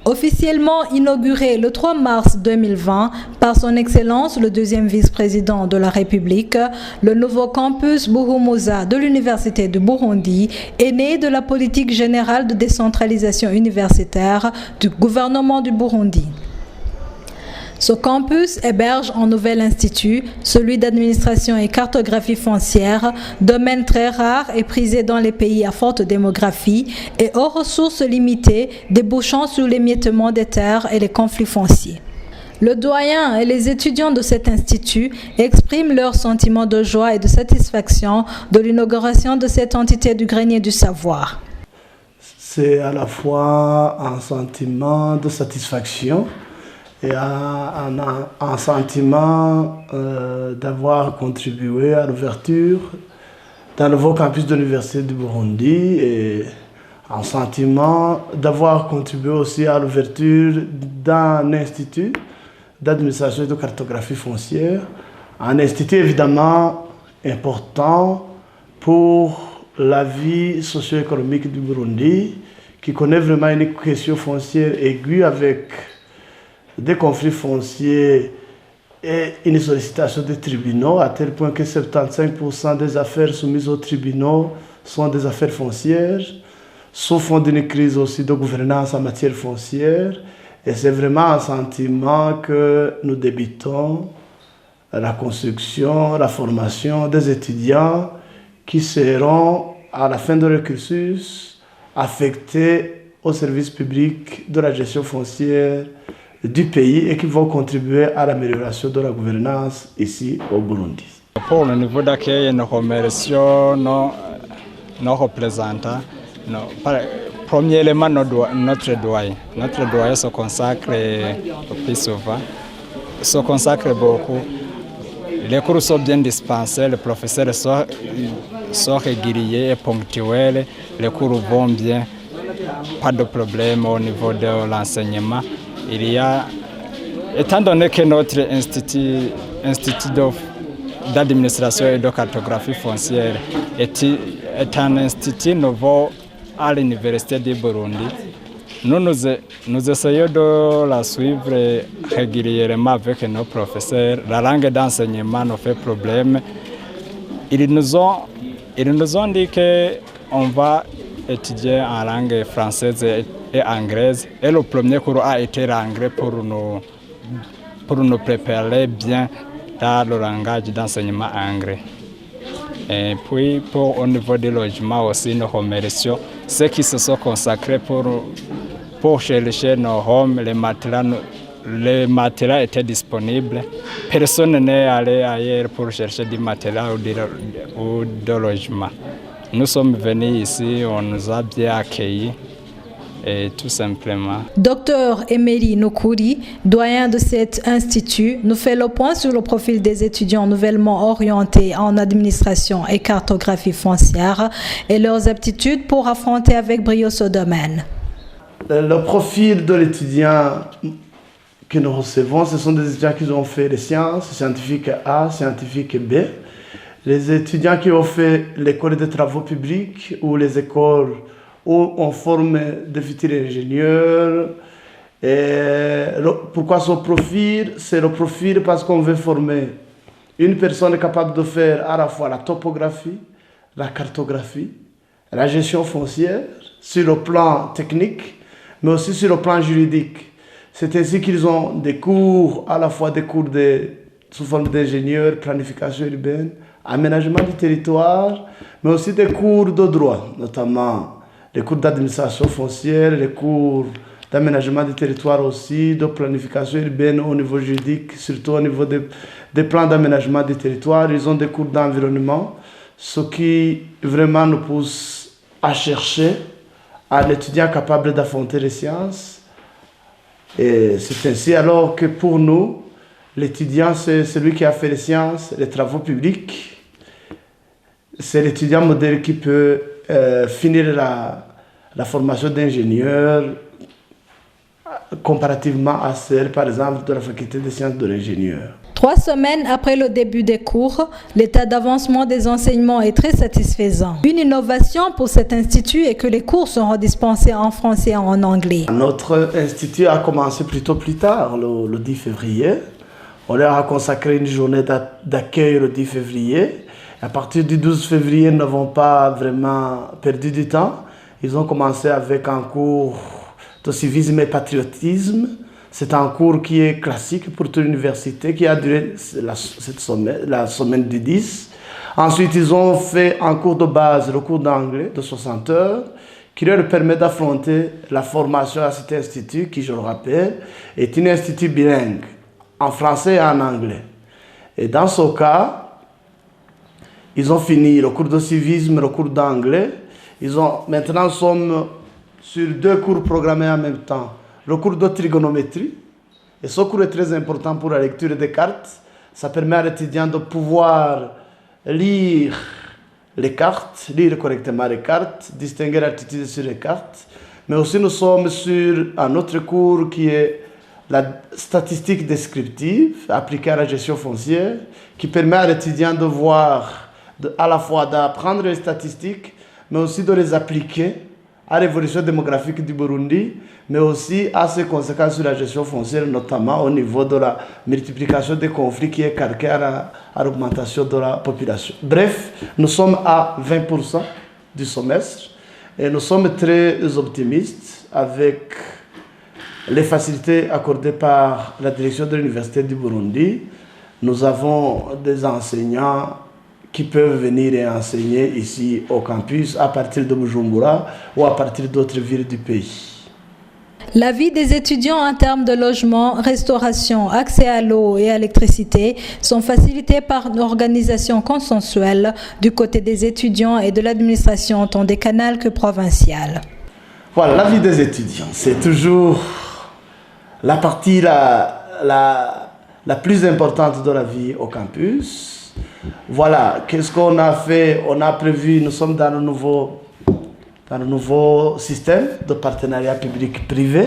Officiellement inauguré le 3 mars 2020 par son Excellence le deuxième vice-président de la République, le nouveau campus Buhumuza de l'Université du Burundi est né de la politique générale de décentralisation universitaire du gouvernement du Burundi. Ce campus héberge un nouvel institut, celui d'administration et cartographie foncière, domaine très rare et prisé dans les pays à forte démographie et aux ressources limitées, débouchant sur l'émiettement des terres et les conflits fonciers. Le doyen et les étudiants de cet institut expriment leur sentiment de joie et de satisfaction de l'inauguration de cette entité du grenier du savoir. C'est à la fois un sentiment de satisfaction et un sentiment d'avoir contribué à l'ouverture d'un nouveau campus de l'Université du Burundi et un sentiment d'avoir contribué aussi à l'ouverture d'un institut d'administration et de cartographie foncière, un institut évidemment important pour la vie socio-économique du Burundi, qui connaît vraiment une question foncière aiguë avec des conflits fonciers et une sollicitation des tribunaux, à tel point que 75% des affaires soumises aux tribunaux sont des affaires foncières, sous fond d'une crise aussi de gouvernance en matière foncière. Et c'est vraiment un sentiment que nous débutons la construction, la formation des étudiants qui seront, à la fin de leur cursus, affectés au service public de la gestion foncière du pays et qui vont contribuer à l'amélioration de la gouvernance ici au Burundi. Pour le niveau d'accueil, nous remercions nos représentants. Premièrement, notre doyen. Notre doyen se consacre le plus souvent, se consacre beaucoup. Les cours sont bien dispensés, les professeurs sont réguliers et ponctuels, les cours vont bien, pas de problème au niveau de l'enseignement. Il y a, étant donné que notre institut d'administration et de cartographie foncière est un institut nouveau à l'Université du Burundi, nous essayons de la suivre régulièrement avec nos professeurs. La langue d'enseignement nous fait problème. Ils nous ont dit qu'on va étudier en langue française et anglaise. Et le premier cours a été l'anglais pour nous préparer bien dans le langage d'enseignement anglais. Et puis, au niveau du logement aussi, nous remercions ceux qui se sont consacrés pour chercher nos homes. Les matelas étaient disponibles. Personne n'est allé ailleurs pour chercher du matelas ou de logement. Nous sommes venus ici, on nous a bien accueillis. Et tout simplement. Docteur Emery Nokuri, doyen de cet institut, nous fait le point sur le profil des étudiants nouvellement orientés en administration et cartographie foncière et leurs aptitudes pour affronter avec brio ce domaine. Le profil de l'étudiant que nous recevons, ce sont des étudiants qui ont fait les sciences scientifiques A, scientifiques B. Les étudiants qui ont fait l'école des travaux publics ou les écoles où on forme des futurs ingénieurs. Pourquoi ce profil? C'est le profil parce qu'on veut former une personne capable de faire à la fois la topographie, la cartographie, la gestion foncière, sur le plan technique, mais aussi sur le plan juridique. C'est ainsi qu'ils ont des cours, à la fois des cours sous forme d'ingénieurs, planification urbaine, aménagement du territoire, mais aussi des cours de droit, notamment les cours d'administration foncière, les cours d'aménagement du territoire aussi, de planification urbaine au niveau juridique, surtout au niveau des plans d'aménagement du territoire. Ils ont des cours d'environnement, ce qui vraiment nous pousse à chercher un étudiant capable d'affronter les sciences. Et c'est ainsi alors que pour nous, l'étudiant, c'est celui qui a fait les sciences, les travaux publics. C'est l'étudiant modèle qui peut finir la formation d'ingénieur comparativement à celle, par exemple, de la faculté des sciences de l'ingénieur. 3 semaines après le début des cours, l'état d'avancement des enseignements est très satisfaisant. Une innovation pour cet institut est que les cours seront dispensés en français et en anglais. Notre institut a commencé plutôt plus tard, le 10 février. On leur a consacré une journée d'accueil le 10 février. À partir du 12 février, nous n'avons pas vraiment perdu du temps. Ils ont commencé avec un cours de civisme et patriotisme. C'est un cours qui est classique pour toute l'université, qui a duré la semaine du 10. Ensuite, ils ont fait un cours de base, le cours d'anglais de 60 heures, qui leur permet d'affronter la formation à cet institut, qui, je le rappelle, est un institut bilingue, en français et en anglais. Et dans ce cas, ils ont fini le cours de civisme, le cours d'anglais. Maintenant, nous sommes sur 2 cours programmés en même temps. Le cours de trigonométrie, et ce cours est très important pour la lecture des cartes. Ça permet à l'étudiant de pouvoir lire les cartes, lire correctement les cartes, distinguer l'altitude sur les cartes. Mais aussi nous sommes sur un autre cours qui est la statistique descriptive appliquée à la gestion foncière, qui permet à l'étudiant de voir, à la fois d'apprendre les statistiques, mais aussi de les appliquer à l'évolution démographique du Burundi, mais aussi à ses conséquences sur la gestion foncière, notamment au niveau de la multiplication des conflits qui est calquée à l'augmentation de la population. Bref, nous sommes à 20% du semestre et nous sommes très optimistes avec les facilités accordées par la direction de l'Université du Burundi. Nous avons des enseignants qui peuvent venir et enseigner ici au campus à partir de Bujumbura ou à partir d'autres villes du pays. La vie des étudiants en termes de logement, restauration, accès à l'eau et à l'électricité sont facilités par une organisation consensuelle du côté des étudiants et de l'administration tant décanale que provinciale. Voilà, la vie des étudiants, c'est toujours la partie la plus importante de la vie au campus. Voilà, qu'est-ce qu'on a fait? On a prévu, nous sommes dans le nouveau système de partenariat public-privé.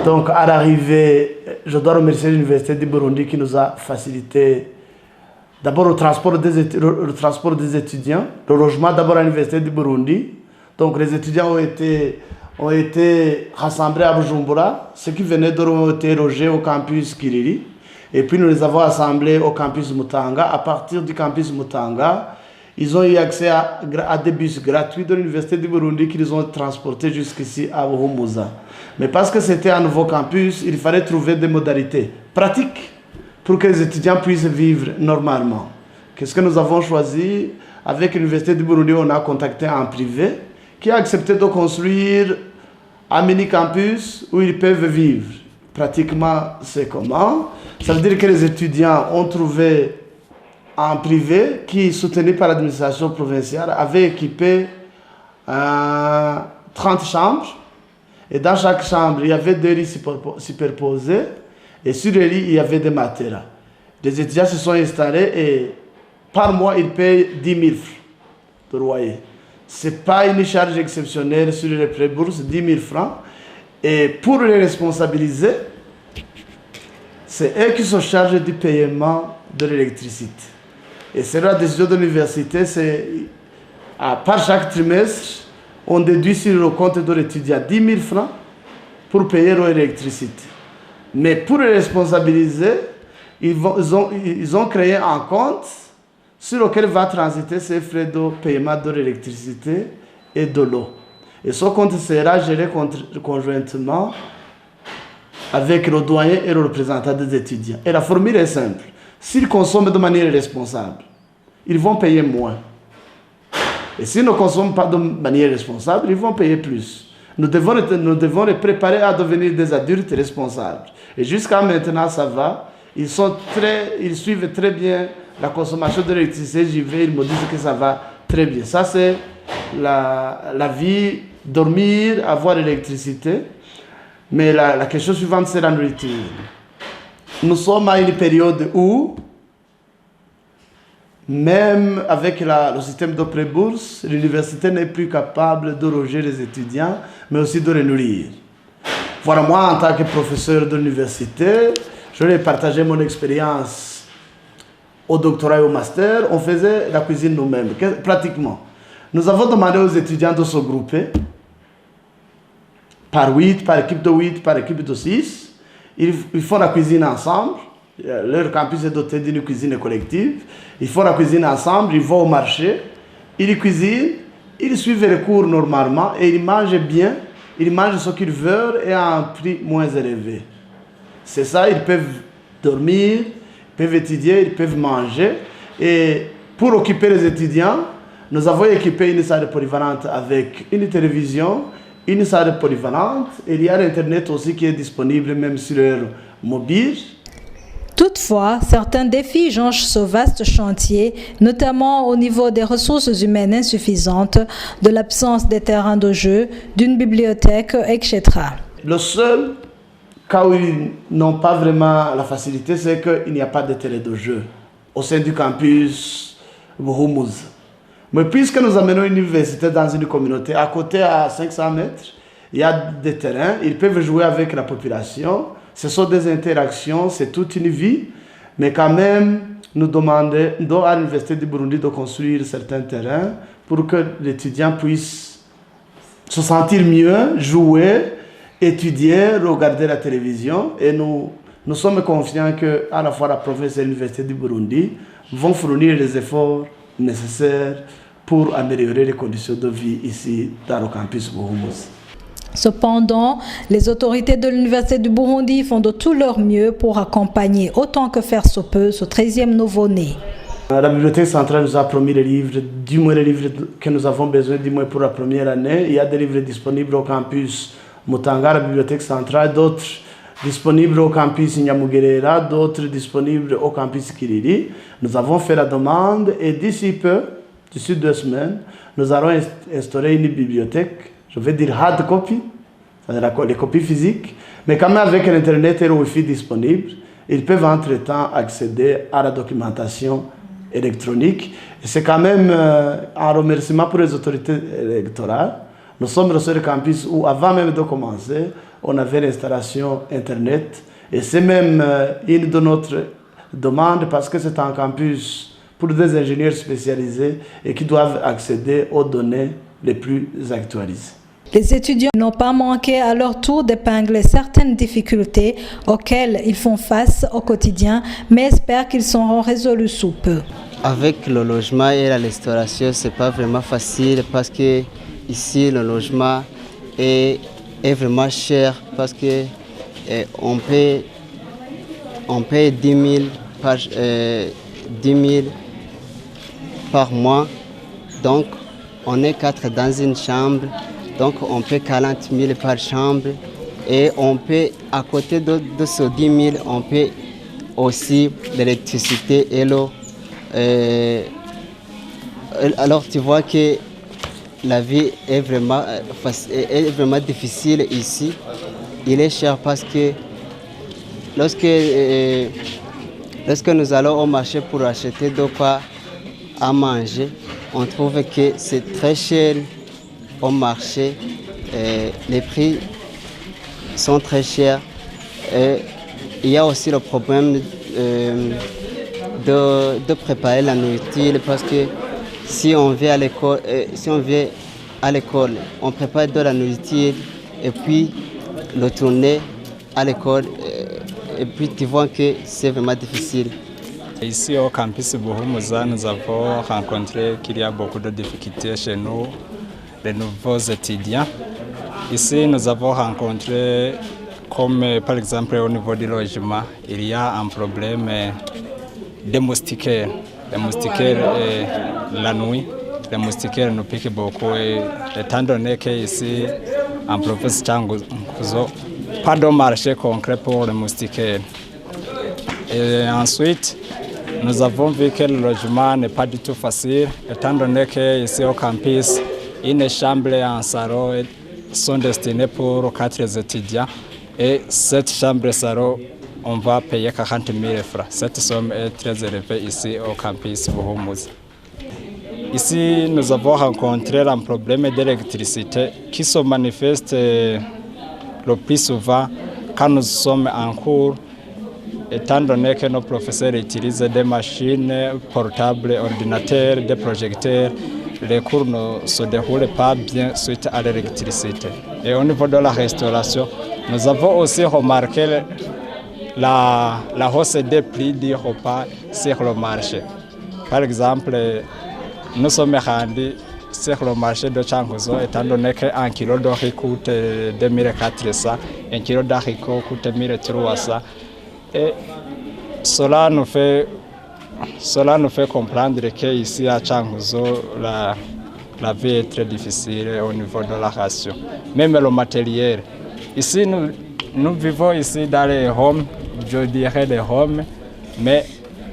Donc, à l'arrivée, je dois remercier l'Université du Burundi qui nous a facilité d'abord le transport des étudiants, le logement d'abord à l'Université du Burundi. Donc, les étudiants ont été rassemblés à Bujumbura, ceux qui venaient ont été logés au campus Kiriri. Et puis nous les avons assemblés au campus Mutanga. À partir du campus Mutanga, ils ont eu accès à des bus gratuits de l'Université du Burundi qui les ont transportés jusqu'ici à Buhumuza. Mais parce que c'était un nouveau campus, il fallait trouver des modalités pratiques pour que les étudiants puissent vivre normalement. Qu'est-ce que nous avons choisi? Avec l'Université du Burundi, on a contacté un privé qui a accepté de construire un mini-campus où ils peuvent vivre. Pratiquement, c'est comment? Ça veut dire que les étudiants ont trouvé un privé qui, soutenu par l'administration provinciale, avait équipé 30 chambres. Et dans chaque chambre, il y avait 2 lits superposés. Et sur les lits, il y avait des matelas. Les étudiants se sont installés et par mois, ils payent 10 000 francs de loyer. Ce n'est pas une charge exceptionnelle sur les pré-bourses, 10 000 francs. Et pour les responsabiliser, c'est eux qui se chargent du paiement de l'électricité. Et c'est la décision de l'université, c'est par chaque trimestre, on déduit sur le compte de l'étudiant 10 000 francs pour payer l'électricité. Mais pour les responsabiliser, ils ont créé un compte sur lequel va transiter ces frais de paiement de l'électricité et de l'eau. Et ce compte sera géré conjointement avec le doyen et le représentant des étudiants. Et la formule est simple. S'ils consomment de manière responsable, ils vont payer moins. Et s'ils ne consomment pas de manière responsable, ils vont payer plus. Nous devons les préparer à devenir des adultes responsables. Et jusqu'à maintenant, ça va. Ils suivent très bien la consommation de l'électricité. J'y vais, ils me disent que ça va très bien. Ça, c'est la vie, dormir, avoir l'électricité. Mais la question suivante, c'est la nourriture. Nous sommes à une période où, même avec le système de pré-bourse, l'université n'est plus capable de loger les étudiants, mais aussi de les nourrir. Voilà, moi, en tant que professeur de l'université, je vais partager mon expérience au doctorat et au master. On faisait la cuisine nous-mêmes, pratiquement. Nous avons demandé aux étudiants de se grouper par 8, par équipe de 8, par équipe de 6. Ils font la cuisine ensemble. Leur campus est doté d'une cuisine collective. Ils font la cuisine ensemble, ils vont au marché, ils cuisinent, ils suivent les cours normalement et ils mangent bien. Ils mangent ce qu'ils veulent et à un prix moins élevé. C'est ça, ils peuvent dormir, ils peuvent étudier, ils peuvent manger. Et pour occuper les étudiants, nous avons équipé une salle polyvalente avec une télévision, une salle polyvalente. Et il y a l'Internet aussi qui est disponible même sur leur mobile. Toutefois, certains défis jonchent ce vaste chantier, notamment au niveau des ressources humaines insuffisantes, de l'absence des terrains de jeu, d'une bibliothèque, etc. Le seul cas où ils n'ont pas vraiment la facilité, c'est qu'il n'y a pas de terrain de jeu au sein du campus Buhumuza. Mais puisque nous amenons une université dans une communauté, à côté à 500 mètres, il y a des terrains, ils peuvent jouer avec la population. Ce sont des interactions, c'est toute une vie, mais quand même, nous demandons à l'Université du Burundi de construire certains terrains pour que l'étudiant puisse se sentir mieux, jouer, étudier, regarder la télévision. Et nous sommes confiants qu'à la fois la province et l'Université du Burundi vont fournir les efforts nécessaires pour améliorer les conditions de vie ici dans le campus Buhumuza. Cependant, les autorités de l'Université du Burundi font de tout leur mieux pour accompagner autant que faire se peut ce 13e nouveau-né. La bibliothèque centrale nous a promis les livres, du moins les livres que nous avons besoin, du moins pour la première année. Il y a des livres disponibles au campus Mutanga, la bibliothèque centrale, d'autres disponibles au campus Nyamugerera, d'autres disponibles au campus Kiriri. Nous avons fait la demande et d'ici 2 semaines, nous allons instaurer une bibliothèque. Je vais dire hard copy, c'est-à-dire les copies physiques, mais quand même avec l'Internet et le Wi-Fi disponible, ils peuvent entre-temps accéder à la documentation électronique. Et c'est quand même un remerciement pour les autorités électorales. Nous sommes le seul campus où, avant même de commencer, on avait l'installation Internet. Et c'est même une de notre demande parce que c'est un campus pour des ingénieurs spécialisés et qui doivent accéder aux données les plus actualisées. Les étudiants n'ont pas manqué à leur tour d'épingler certaines difficultés auxquelles ils font face au quotidien, mais espèrent qu'ils seront résolus sous peu. Avec le logement et la restauration, ce n'est pas vraiment facile parce que ici le logement est vraiment cher parce que on paye 10 000 par mois, donc on est 4 dans une chambre. Donc on paie 40 000 par chambre et on paie, à côté de ce 10 000, on paie aussi l'électricité et l'eau. Alors tu vois que la vie est vraiment difficile ici. Il est cher parce que lorsque nous allons au marché pour acheter de quoi à manger, on trouve que c'est très cher. Au marché, les prix sont très chers. Il y a aussi le problème de préparer la nourriture parce que si on vient à l'école, on prépare de la nourriture et puis le tourner à l'école et puis tu vois que c'est vraiment difficile. Ici au campus Buhumuza, nous avons rencontré qu'il y a beaucoup de difficultés chez nous, les nouveaux étudiants. Ici, nous avons rencontré, comme par exemple au niveau du logement, il y a un problème des moustiquaires. Les moustiquaires la nuit, les moustiquaires nous piquent beaucoup. Et étant donné qu'ici, en province Changuzo, pas de marché concret pour les moustiquaires. Et ensuite, nous avons vu que le logement n'est pas du tout facile, étant donné qu'ici au campus, une chambre et un salon sont destinés pour 4 étudiants. Et cette chambre et salon, on va payer 40 000 francs. Cette somme est très élevée ici au campus Buhumuza. Ici, nous avons rencontré un problème d'électricité qui se manifeste le plus souvent quand nous sommes en cours, étant donné que nos professeurs utilisent des machines portables, ordinateurs, des projecteurs, les cours ne se déroulent pas bien suite à l'électricité. Et au niveau de la restauration, nous avons aussi remarqué la hausse des prix des repas sur le marché. Par exemple, nous sommes rendus sur le marché de Changuzo, étant donné qu'un kilo de riz coûte 2400, un kilo d'haricots coûte 1300. Et cela nous fait comprendre qu'ici à Changuzo, la vie est très difficile au niveau de la ration. Même le matériel. Ici, nous vivons ici dans les homes, je dirais les homes, mais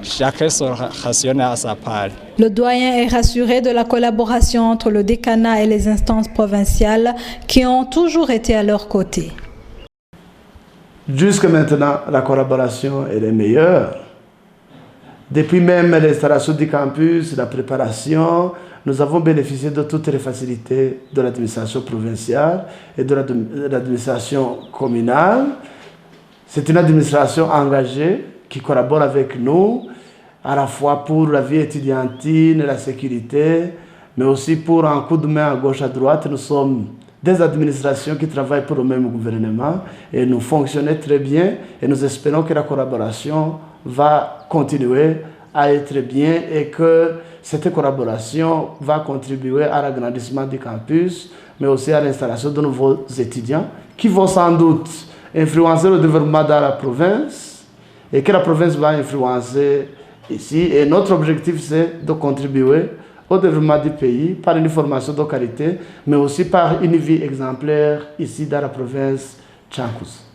chacun se rationne à sa part. Le doyen est rassuré de la collaboration entre le décanat et les instances provinciales qui ont toujours été à leur côté. Jusque maintenant, la collaboration est la meilleure. Depuis même l'installation du campus, la préparation, nous avons bénéficié de toutes les facilités de l'administration provinciale et de l'administration communale. C'est une administration engagée qui collabore avec nous, à la fois pour la vie étudiantine, la sécurité, mais aussi pour un coup de main à gauche, à droite. Nous sommes des administrations qui travaillent pour le même gouvernement et nous fonctionnons très bien et nous espérons que la collaboration va continuer à être bien et que cette collaboration va contribuer à l'agrandissement du campus, mais aussi à l'installation de nouveaux étudiants qui vont sans doute influencer le développement dans la province et que la province va influencer ici. Et notre objectif, c'est de contribuer au développement du pays par une formation de qualité, mais aussi par une vie exemplaire ici dans la province Changuzo.